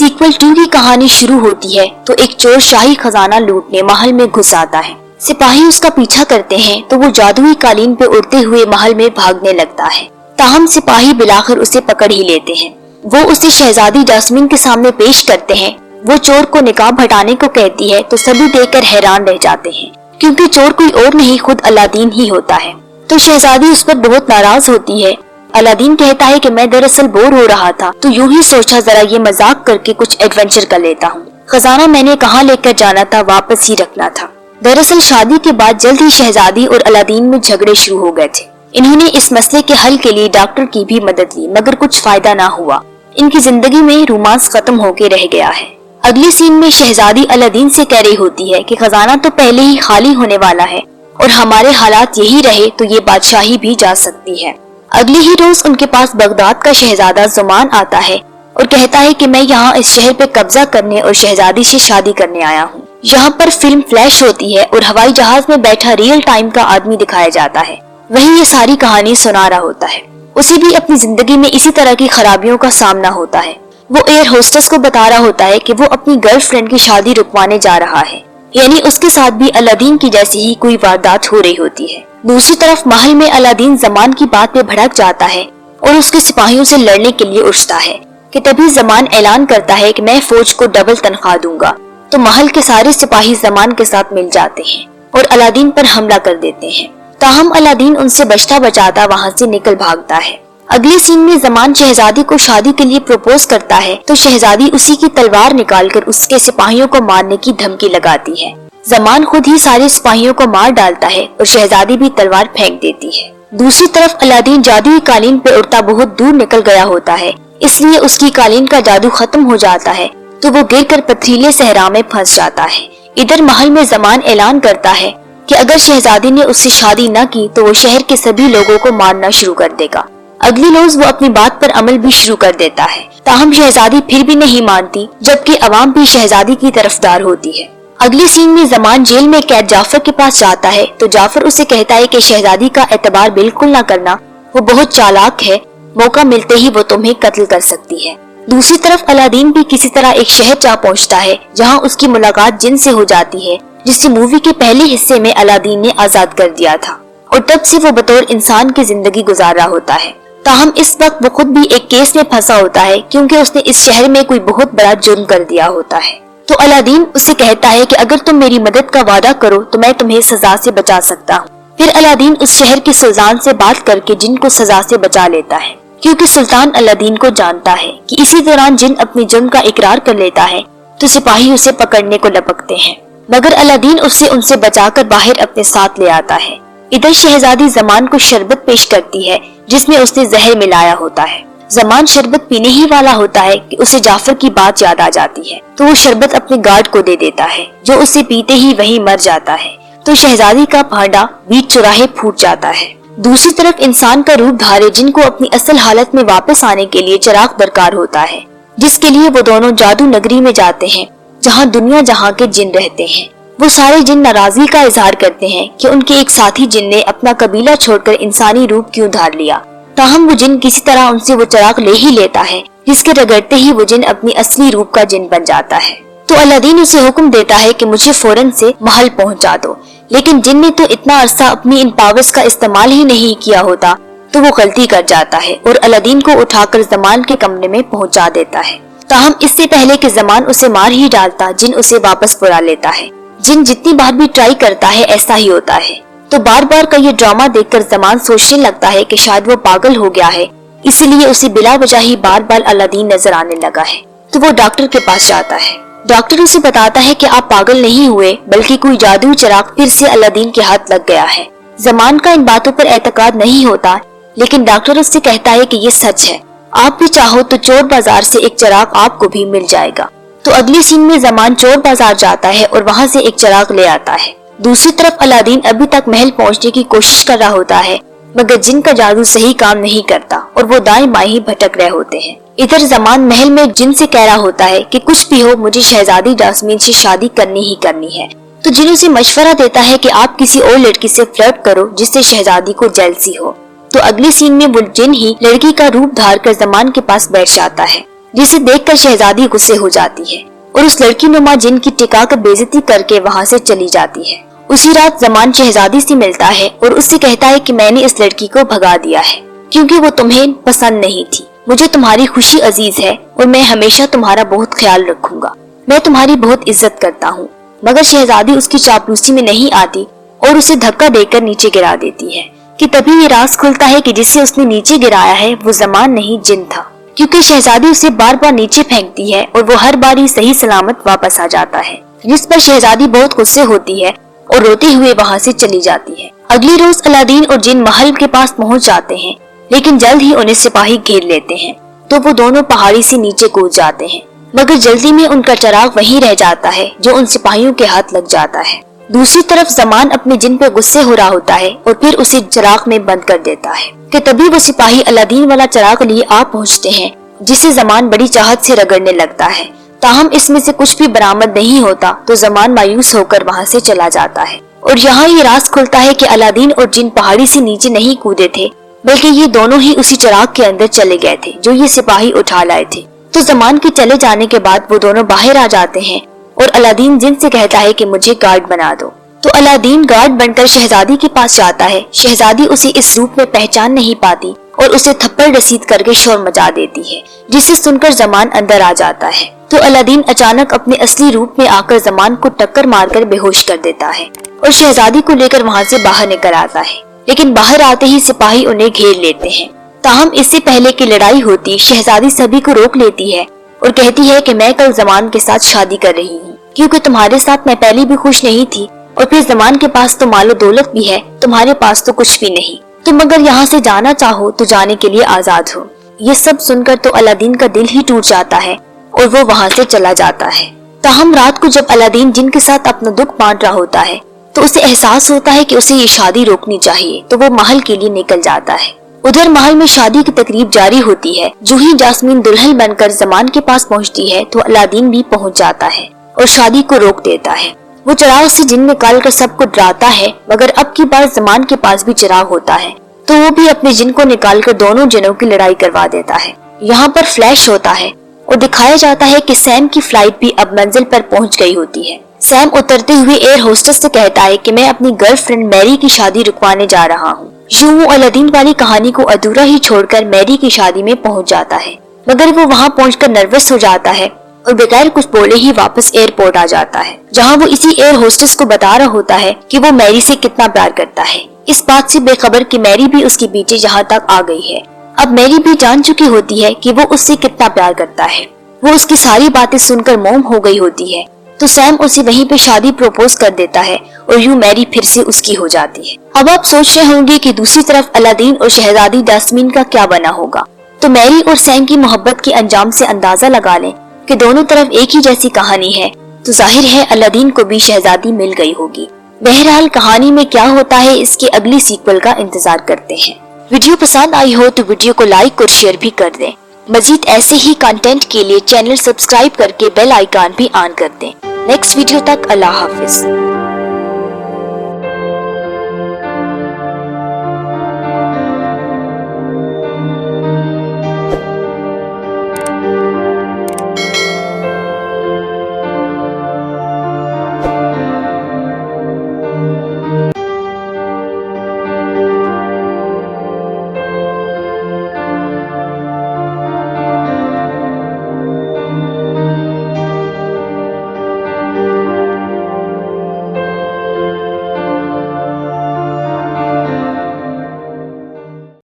Sequel 2 की कहानी शुरू होती है तो एक चोर शाही खजाना लूटने महल में घुस आता है। सिपाही उसका पीछा करते हैं तो वो जादुई कालीन पे उड़ते हुए महल में भागने लगता है। ताहम सिपाही बिलाखिर उसे पकड़ ही लेते हैं। वो उसे शहजादी जास्मीन के सामने पेश करते हैं। वो चोर को निकाब हटाने को कहती है तो सभी देखकर हैरान रह जाते हैं, क्योंकि चोर कोई और नहीं खुद अलादीन ही होता है। तो शहजादी उस पर बहुत नाराज होती है। अलादीन कहता है कि मैं दरअसल बोर हो रहा था तो यूं ही सोचा जरा ये मजाक करके कुछ एडवेंचर कर लेता हूँ। खजाना मैंने कहाँ लेकर जाना था वापस ही रखना था। दरअसल शादी के बाद जल्द ही शहजादी और अलादीन में झगड़े शुरू हो गए थे। इन्होंने इस मसले के हल के लिए डॉक्टर की भी मदद ली, मगर कुछ फायदा ना हुआ। इनकी जिंदगी में रोमांस खत्म होके रह गया है। अगली सीन में शहजादी अलादीन से कह रही होती है कि खजाना तो पहले ही खाली होने वाला है और हमारे हालात यही रहे तो ये बादशाही भी जा सकती है। अगले ही रोज उनके पास बगदाद का शहजादा जुमान आता है और कहता है कि मैं यहाँ इस शहर पे कब्जा करने और शहजादी से शादी करने आया हूँ। यहाँ पर फिल्म फ्लैश होती है और हवाई जहाज में बैठा रियल टाइम का आदमी दिखाया जाता है। वही ये सारी कहानी सुना रहा होता है। उसे भी अपनी जिंदगी में इसी तरह की खराबियों का सामना होता है। वो एयर होस्टेस को बता रहा होता है कि वो अपनी गर्लफ्रेंड की शादी रुकवाने जा रहा है, यानी उसके साथ भी अलादीन की जैसी ही कोई वारदात हो रही होती है। दूसरी तरफ महल में अलादीन ज़मान की बात पे भड़क जाता है और उसके सिपाहियों से लड़ने के लिए उठता है कि तभी ज़मान ऐलान करता है कि मैं फौज को डबल तनख्वाह दूंगा। तो महल के सारे सिपाही ज़मान के साथ मिल जाते हैं और अलादीन पर हमला कर देते हैं। ताहम अलादीन उनसे बचता बचाता वहाँ से निकल भागता है। अगले सीन में ज़मान शहजादी को शादी के लिए प्रपोज करता है तो शहजादी उसी की तलवार निकालकर उसके सिपाहियों को मारने की धमकी लगाती है। ज़मान खुद ही सारे सिपाहियों को मार डालता है और शहजादी भी तलवार फेंक देती है। दूसरी तरफ अलादीन जादुई कालीन पे उड़ता बहुत दूर निकल गया होता है, इसलिए उसकी कालीन का जादू खत्म हो जाता है तो वो गिरकर पथरीले सहरा में फंस जाता है। इधर महल में ज़मान ऐलान करता है कि अगर शहजादी ने उससे शादी न की तो वो शहर के सभी लोगों को मारना शुरू कर देगा। अगली रोज वो अपनी बात पर अमल भी शुरू कर देता है। ताहम शहजादी फिर भी नहीं मानती, जबकि अवाम भी शहजादी की तरफदार होती है। अगली सीन में ज़मान जेल में कैद जाफर के पास जाता है तो जाफर उसे कहता है कि शहजादी का एतबार बिल्कुल ना करना, वो बहुत चालाक है, मौका मिलते ही वो तुम्हें कत्ल कर सकती है। दूसरी तरफ अलादीन भी किसी तरह एक शहर जा पहुंचता है जहां उसकी मुलाकात जिन से हो जाती है, जिसे मूवी के पहले हिस्से में अलादीन ने आजाद कर दिया था, और तब से वो बतौर इंसान की जिंदगी गुजार रहा होता है। ताहम इस वक्त वो खुद भी एक केस में फंसा होता है क्योंकि उसने इस शहर में कोई बहुत बड़ा जुर्म कर दिया होता है। तो अलादीन उसे कहता है कि अगर तुम मेरी मदद का वादा करो तो मैं तुम्हें सजा से बचा सकता हूँ। फिर अलादीन उस शहर के सुल्तान से बात करके जिन को सजा से बचा लेता है, क्योंकि सुल्तान अलादीन को जानता है कि इसी दौरान जिन अपनी जुर्म का इकरार कर लेता है तो सिपाही उसे पकड़ने को लपकते हैं, मगर अलादीन उसे उनसे बचाकर बाहर अपने साथ ले आता है। इधर शहजादी ज़मान को शरबत पेश करती है जिसमें उसने जहर मिलाया होता है। ज़मान शरबत पीने ही वाला होता है कि उसे जाफर की बात याद आ जाती है तो वो शरबत अपने गार्ड को दे देता है, जो उसे पीते ही वहीं मर जाता है। तो शहजादी का भांडा बीच चौराहे फूट जाता है। दूसरी तरफ इंसान का रूप धारे जिन को अपनी असल हालत में वापस आने के लिए चिराग दरकार होता है, जिसके लिए वो दोनों जादू नगरी में जाते हैं जहाँ दुनिया जहाँ के जिन रहते हैं। वो सारे जिन नाराजगी का इजहार करते हैं कि उनके एक साथी जिन ने अपना कबीला छोड़कर इंसानी रूप क्यों धार लिया। ताहम वो जिन किसी तरह उनसे वो चिराग ले ही लेता है, जिसके रगड़ते ही वो जिन अपनी असली रूप का जिन बन जाता है। तो अलादीन उसे हुक्म देता है कि मुझे फौरन से महल पहुंचा दो, लेकिन जिन ने तो इतना अरसा अपनी इन पावर्स का इस्तेमाल ही नहीं किया होता तो वो गलती कर जाता है और अलादीन को उठाकर ज़मान के कमरे में पहुंचा देता है। ताहम इससे पहले कि ज़मान उसे मार ही डालता, जिन उसे वापस बुला लेता है। जिन जितनी बार भी ट्राई करता है ऐसा ही होता है। तो बार बार का ये ड्रामा देखकर ज़मान सोचने लगता है कि शायद वो पागल हो गया है, इसीलिए उसे बिला वजह ही बार बार अलादीन नजर आने लगा है। तो वो डॉक्टर के पास जाता है। डॉक्टर उसे बताता है कि आप पागल नहीं हुए, बल्कि कोई जादुई चिराग फिर से अलादीन के हाथ लग गया है। ज़मान का इन बातों पर एतकाद नहीं होता, लेकिन डॉक्टर उससे कहता है कि ये सच है, आप भी चाहो तो चोर बाजार से एक चिराग आपको भी मिल जाएगा। तो अगली सीन में ज़मान चोर बाजार जाता है और वहाँ से एक चिराग ले आता है। दूसरी तरफ अलादीन अभी तक महल पहुँचने की कोशिश कर रहा होता है, मगर जिन का जादू सही काम नहीं करता और वो दाएं बाएं ही भटक रहे होते हैं। इधर ज़मान महल में जिन से कह रहा होता है कि कुछ भी हो मुझे शहजादी जास्मीन से शादी करनी ही करनी है। तो जिन उसे मशवरा देता है कि आप किसी और लड़की से फ्लर्ट करो जिससे शहजादी को जेलसी हो। तो अगले सीन में वो जिन ही लड़की का रूप धार कर ज़मान के पास बैठ जाता है। जिसे देखकर शहजादी गुस्से हो जाती है और उस लड़की नुमा जिन की टिका कर बेइज्जती करके वहाँ से चली जाती है। उसी रात ज़मान शहजादी से मिलता है और उससे कहता है कि मैंने इस लड़की को भगा दिया है क्योंकि वो तुम्हें पसंद नहीं थी। मुझे तुम्हारी खुशी अजीज है और मैं हमेशा तुम्हारा बहुत ख्याल रखूंगा। मैं तुम्हारी बहुत इज्जत करता हूँ। मगर शहजादी उसकी चापलूसी में नहीं आती और उसे धक्का देकर नीचे गिरा देती है कि तभी ये राज खुलता है कि जिसे उसने नीचे गिराया है वो ज़मान नहीं जिन था, क्योंकि शहजादी उसे बार बार नीचे फेंकती है और वो हर बार ही सही सलामत वापस आ जाता है, जिस पर शहजादी बहुत गुस्से होती है और रोते हुए वहाँ से चली जाती है। अगली रोज अलादीन और जिन महल के पास पहुँच जाते हैं, लेकिन जल्द ही उन्हें सिपाही घेर लेते हैं तो वो दोनों पहाड़ी से नीचे कूद जाते हैं, मगर जल्दी में उनका चिराग वहीं रह जाता है जो उन सिपाहियों के हाथ लग जाता है। दूसरी तरफ ज़मान अपने जिन पे गुस्से हो रहा होता है और फिर उसे चिराग में बंद कर देता है कि तभी वो सिपाही अलादीन वाला चिराग लिए आ पहुँचते हैं, जिसे ज़मान बड़ी चाहत से रगड़ने लगता है। ताहम इसमें से कुछ भी बरामद नहीं होता तो ज़मान मायूस होकर वहाँ से चला जाता है और यहाँ ये राज खुलता है कि अलादीन और जिन पहाड़ी से नीचे नहीं कूदे थे, बल्कि ये दोनों ही उसी चिराग के अंदर चले गए थे जो ये सिपाही उठा लाए थे। तो ज़मान के चले जाने के बाद वो दोनों बाहर आ जाते हैं और अलादीन जिन से कहता है कि मुझे गार्ड बना दो। तो अलादीन गार्ड बनकर शहजादी के पास जाता है। शहजादी उसे इस रूप में पहचान नहीं पाती और उसे थप्पड़ रसीद करके शोर मचा देती है, जिसे सुनकर ज़मान अंदर आ जाता है। तो अलादीन अचानक अपने असली रूप में आकर ज़मान को टक्कर मारकर बेहोश कर देता है और शहजादी को लेकर वहाँ से बाहर निकल आता है, लेकिन बाहर आते ही सिपाही उन्हें घेर लेते हैं। ताहम इससे पहले कि लड़ाई होती, शहजादी सभी को रोक लेती है और कहती है कि मैं कल ज़मान के साथ शादी कर रही हूँ, क्योंकि तुम्हारे साथ मैं पहले भी खुश नहीं थी और फिर ज़मान के पास तो मालो दौलत भी है, तुम्हारे पास तो कुछ भी नहीं। तुम अगर यहाँ से जाना चाहो तो जाने के लिए आजाद हो। ये सब सुनकर तो अलादीन का दिल ही टूट जाता है और वो वहाँ से चला जाता है। ताहम रात को जब अलादीन जिन के साथ अपना दुख बांट रहा होता है तो उसे एहसास होता है कि उसे ये शादी रोकनी चाहिए, तो वो महल के लिए निकल जाता है। उधर महल में शादी की तकरीब जारी होती है। जो ही जास्मीन दुल्हन बनकर ज़मान के पास पहुँचती है तो अलादीन भी पहुँच जाता है और शादी को रोक देता है। वो चिराग से जिन निकाल कर सबको डराता है, मगर अब की बार ज़मान के पास भी चिराग होता है तो वो भी अपने जिन को निकाल कर दोनों जिनों की लड़ाई करवा देता है। यहाँ पर फ्लैश होता है और दिखाया जाता है कि सैम की फ्लाइट भी अब मंजिल पर पहुँच गई होती है। सैम उतरते हुए एयर होस्टेस से कहता है कि मैं अपनी गर्लफ्रेंड मैरी की शादी रुकवाने जा रहा हूँ। यूं वो अलादीन वाली कहानी को अधूरा ही छोड़कर मैरी की शादी में पहुँच जाता है, मगर वो वहाँ पहुँचकर नर्वस हो जाता है और बगैर कुछ बोले ही वापस एयरपोर्ट आ जाता है, जहाँ वो इसी एयर होस्टेस को बता रहा होता है कि वो मैरी से कितना प्यार करता है, इस बात से बेखबर कि मैरी भी उसके पीछे यहाँ तक आ गई है। अब मैरी भी जान चुकी होती है कि वो उससे कितना प्यार करता है। वो उसकी सारी बातें सुनकर मौन हो गई होती है, तो सैम उसे वहीं पे शादी प्रपोज कर देता है और यूं मैरी फिर से उसकी हो जाती है। अब आप सोच रहे होंगे कि दूसरी तरफ अलादीन और शहजादी जास्मीन का क्या बना होगा। तो मैरी और सैम की मोहब्बत के अंजाम से अंदाजा लगा लें कि दोनों तरफ एक ही जैसी कहानी है, तो जाहिर है अलादीन को भी शहजादी मिल गई होगी। बहरहाल कहानी में क्या होता है इसकी अगली सीक्वल का इंतजार करते हैं। वीडियो पसंद आई हो तो वीडियो को लाइक और शेयर भी कर दें। मजीद ऐसे ही कंटेंट के लिए चैनल सब्सक्राइब करके बेल आइकन भी ऑन कर दें। नेक्स्ट वीडियो तक अल्लाह हाफिज।